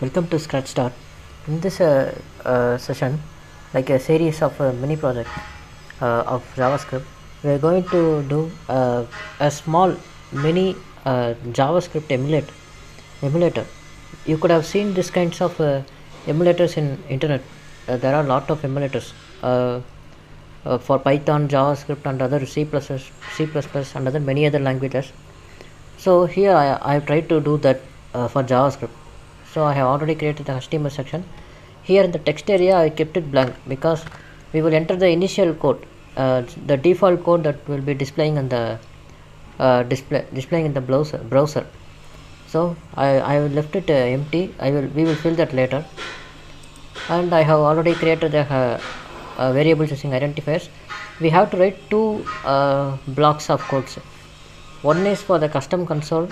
Welcome to ScratchStart. In this session, like a series of mini project of JavaScript, we are going to do a small mini JavaScript emulator. You could have seen this kinds of emulators in internet. There are a lot of emulators for Python, JavaScript, and other C++, and other many other languages. So here I have tried to do that for JavaScript. So I have already created the HTML section. Here in the text area I kept it blank because we will enter the initial code, the default code that will be displaying in the displaying in the browser. So I will left it empty. We will fill that later. And I have already created the variables using identifiers. We have to write two blocks of codes. One is for the custom console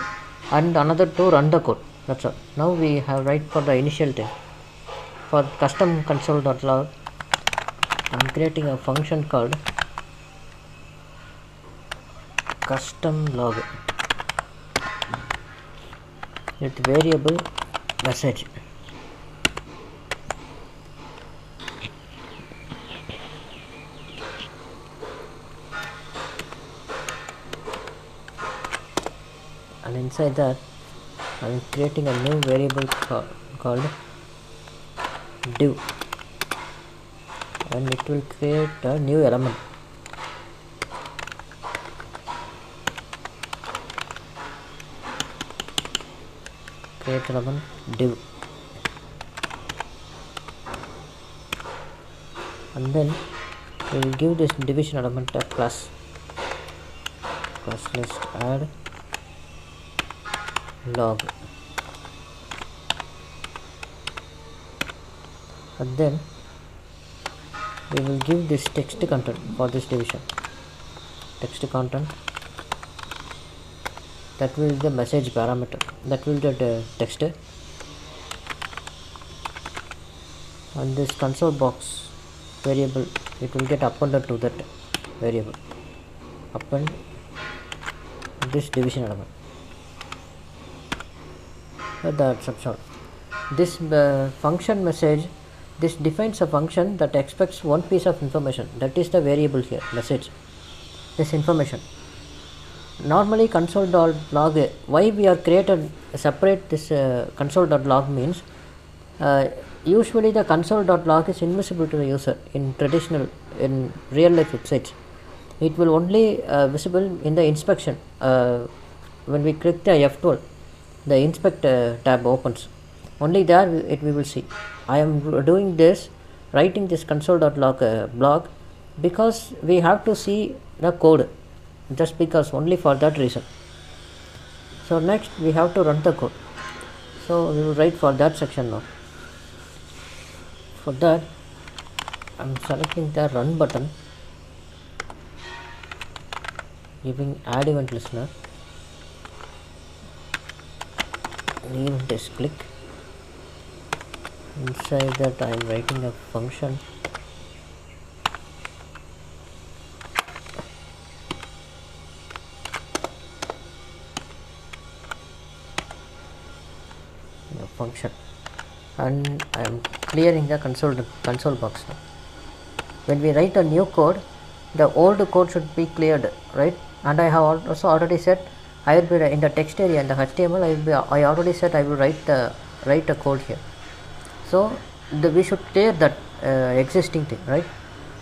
and another to run the code. That's all. Now we have write for the initial thing. For custom console.log, I'm creating a function called custom log with variable message. And inside that I am creating a new variable called div, and it will create a new element. Create element div, and then we will give this division element a class list add log, and then we will give this text content for this division. Text content, that will be the message parameter, that will be the text, and this console box variable, it will get appended to that variable. Append this division element. That's all. This function message, this defines a function that expects one piece of information, that is the variable here, message, this information. Normally console.log, why we are created separate this console.log means usually the console.log is invisible to the user in real life websites. It will only visible in the inspection. When we click the F12, the inspect tab opens. Only there we will see. I am doing this, writing this console.log blog because we have to see the code, just because, only for that reason. So next we have to run the code. So we will write for that section now. For that I am selecting the run button, giving add event listener, event is click. Inside that I am writing a function and I am clearing the console box now. When we write a new code, the old code should be cleared, right? And I have also already said I will be in the text area in the HTML. I already said I will write a code here. So we should clear that existing thing, right?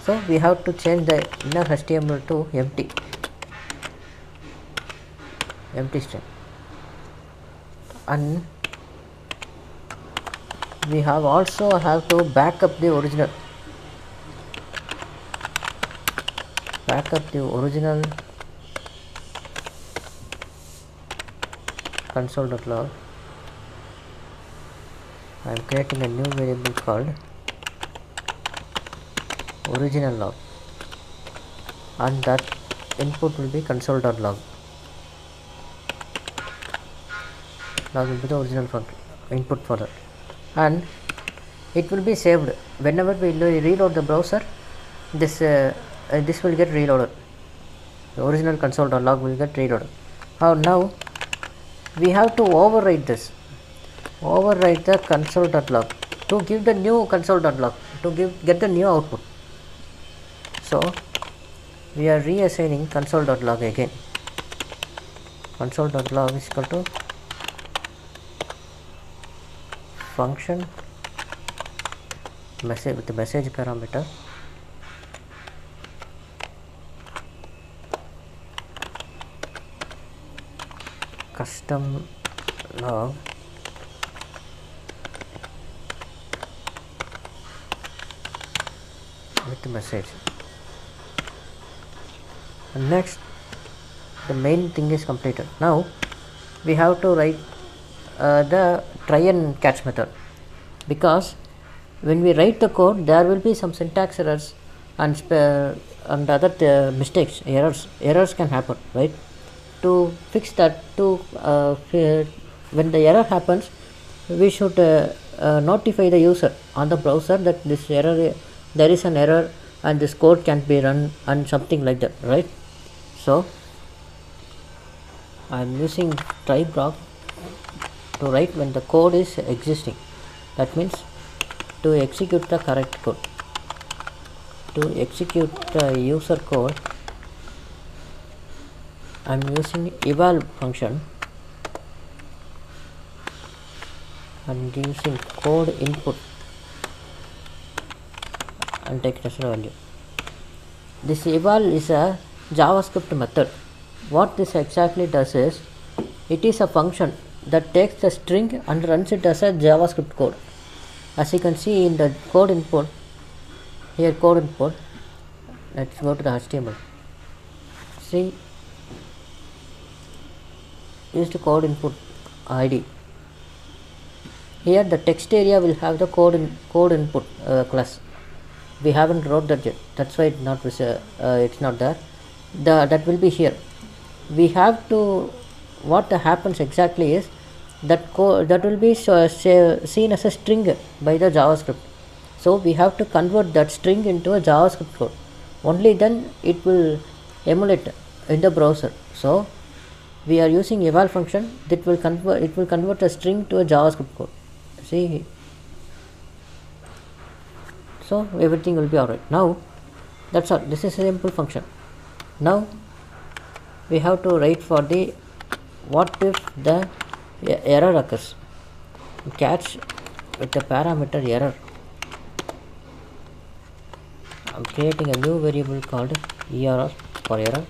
So we have to change the inner HTML to empty string, and we have to back up the original console.log. I am creating a new variable called original log, and that input will be console.log. Log will be the original input for that, and it will be saved whenever we reload the browser. This will get reloaded. The original console.log will get reloaded. Now we have to overwrite this. overwrite the console.log to give the new console.log to get the new output. So we are reassigning console.log again. Console.log is equal to function message with the message parameter custom log with the message. And next, the main thing is completed. Now we have to write the try and catch method, because when we write the code there will be some syntax errors and other mistakes, errors can happen, right? To fix that, when the error happens, we should notify the user on the browser that this error, there is an error and this code can be run and something like that, right? So I am using try block to write when the code is existing. That means to execute the correct code, to execute the user code, I am using eval function and using code input and take as a value. This eval is a JavaScript method. What this exactly does is, it is a function that takes the string and runs it as a JavaScript code. As you can see in the code input, here code input, let's go to the HTML. See, use the code input ID. Here the text area will have the code input class. We haven't wrote that yet, that's why it's not there. That will be here. We have to, what happens exactly is that code that will be seen as a string by the JavaScript. So we have to convert that string into a JavaScript code. Only then it will emulate in the browser. So we are using eval function that will convert a string to a JavaScript code. See, so everything will be alright. Now that's all. This is a simple function. Now we have to write for the what if the error occurs. Catch with the parameter error. I am creating a new variable called error for error.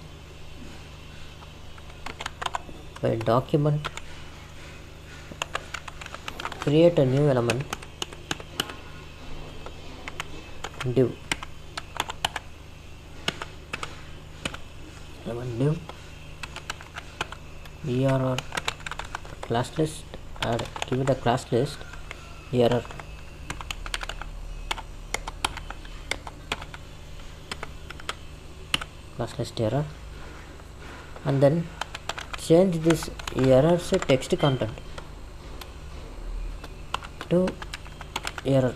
By document, create a new element, div, element div, error class list, add, give it a class list error. Class list error, and then change this error's text content to error,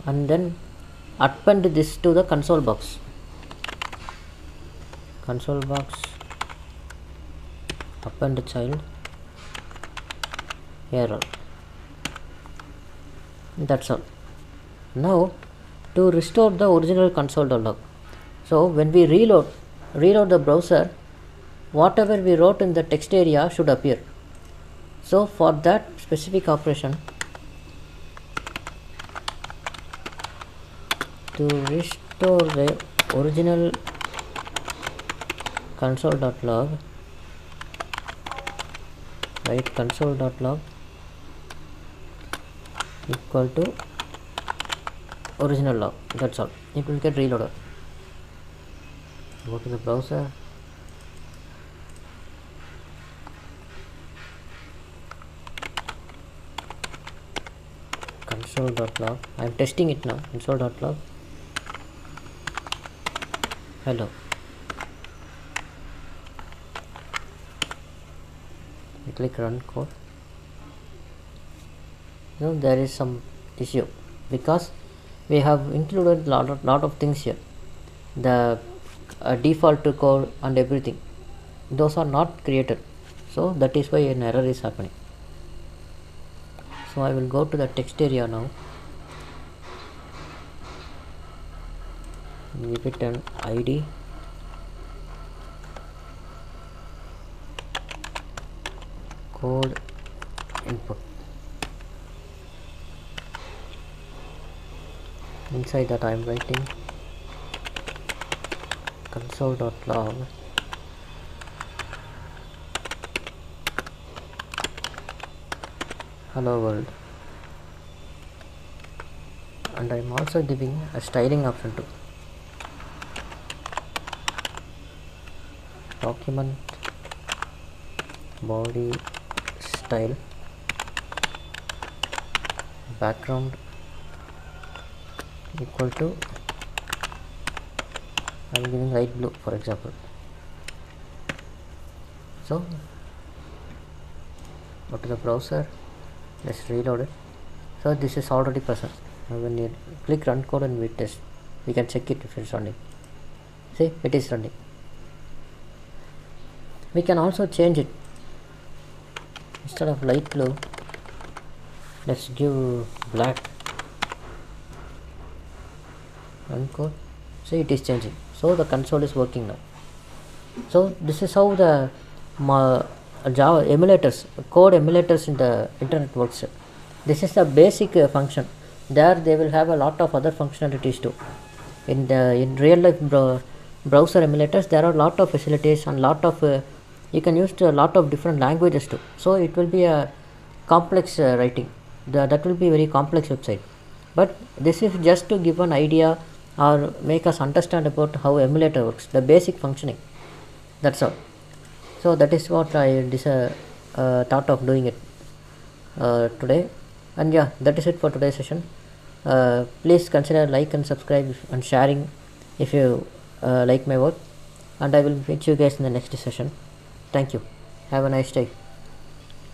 and then append this to the console box. Console box, append child error. That's all. Now to restore the original console.log. So when we reload the browser, whatever we wrote in the text area should appear. So for that specific operation, to restore the original console.log, write console.log equal to original log. That's all. It will get reloaded. Go to the browser, console.log. I am testing it now. Console.log, hello. I click run code. Now there is some issue because we have included lot of things here. The default code and everything, those are not created. So that is why an error is happening. So I will go to the text area now, give it an ID, code input. Inside that I am writing console.log hello world, and I am also giving a styling option too. Document body style background equal to, I am giving light blue for example. So go to the browser, let's reload it. So this is already present. Now when you click run code and we test, we can check it if it's running. See, it is running. We can also change it. Instead of light blue, let's give black. Run code. See, it is changing. So the console is working now. So this is how the Java emulators, code emulators in the internet works. This is the basic function. There they will have a lot of other functionalities too. In real life browser emulators, there are a lot of facilities and lot of you can use a lot of different languages too. So it will be a complex writing. That will be very complex website. But this is just to give an idea or make us understand about how emulator works, the basic functioning. That's all. So that is what I thought of doing it today. And yeah, that is it for today's session. Please consider like and subscribe and sharing if you like my work, and I will meet you guys in the next session. Thank you. Have a nice day.